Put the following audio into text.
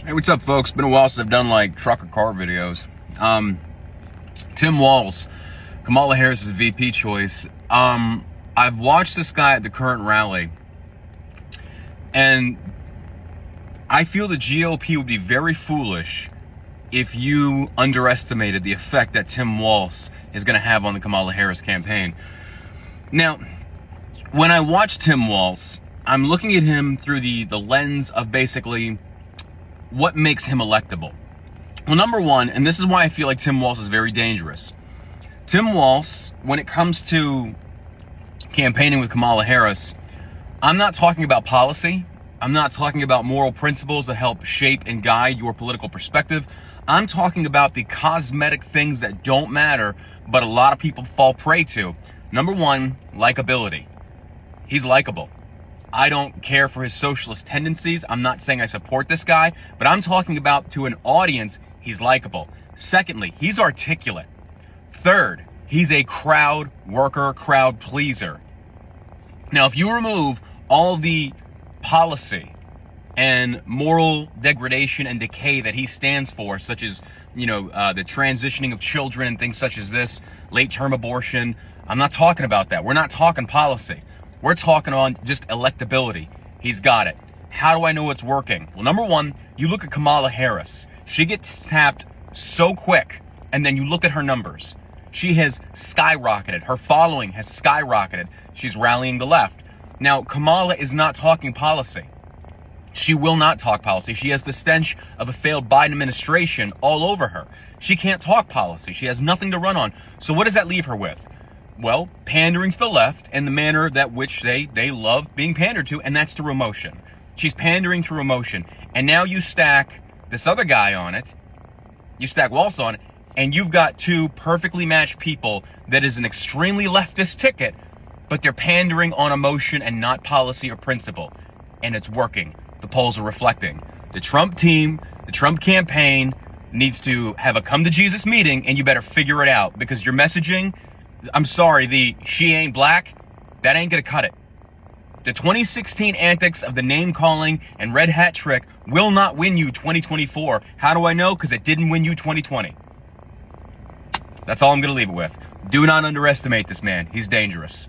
Hey, what's up, folks? Been a while since I've done like truck or car videos. Tim Walz, Kamala Harris's VP choice. I've watched this guy at the current rally, and I feel the GOP would be very foolish if you underestimated the effect that Tim Walz is going to have on the Kamala Harris campaign. Now, when I watch Tim Walz, I'm looking at him through the lens of basically what makes him electable. Well, number one, and this is why I feel like Tim Walz is very dangerous. Tim Walz, when it comes to campaigning with Kamala Harris, I'm not talking about policy. I'm not talking about moral principles that help shape and guide your political perspective. I'm talking about the cosmetic things that don't matter, but a lot of people fall prey to. Number one, likability. He's likable. I don't care for his socialist tendencies. I'm not saying I support this guy, but I'm talking about to an audience, he's likable. Secondly, he's articulate. Third, he's a crowd worker, crowd pleaser. Now, if you remove all the policy and moral degradation and decay that he stands for, such as, the transitioning of children and things such as this, late-term abortion, I'm not talking about that. We're not talking policy. We're talking on just electability. He's got it. How do I know it's working? Well, number one, you look at Kamala Harris. She gets tapped so quick, and then you look at her numbers. She has skyrocketed. Her following has skyrocketed. She's rallying the left. Now, Kamala is not talking policy. She will not talk policy. She has the stench of a failed Biden administration all over her. She can't talk policy. She has nothing to run on. So what does that leave her with? Well, pandering to the left in the manner that which they love being pandered to, and that's through emotion. She's pandering through emotion. And now you stack this other guy on it, you stack Walz on it, and you've got two perfectly matched people that is an extremely leftist ticket, but they're pandering on emotion and not policy or principle. And it's working. The polls are reflecting. The Trump team, the Trump campaign needs to have a come to Jesus meeting, and you better figure it out, because your messaging, I'm sorry, the she ain't black, that ain't gonna cut it. The 2016 antics of the name calling and red hat trick will not win you 2024. How do I know? Because it didn't win you 2020. That's all I'm gonna leave it with. Do not underestimate this man. He's dangerous.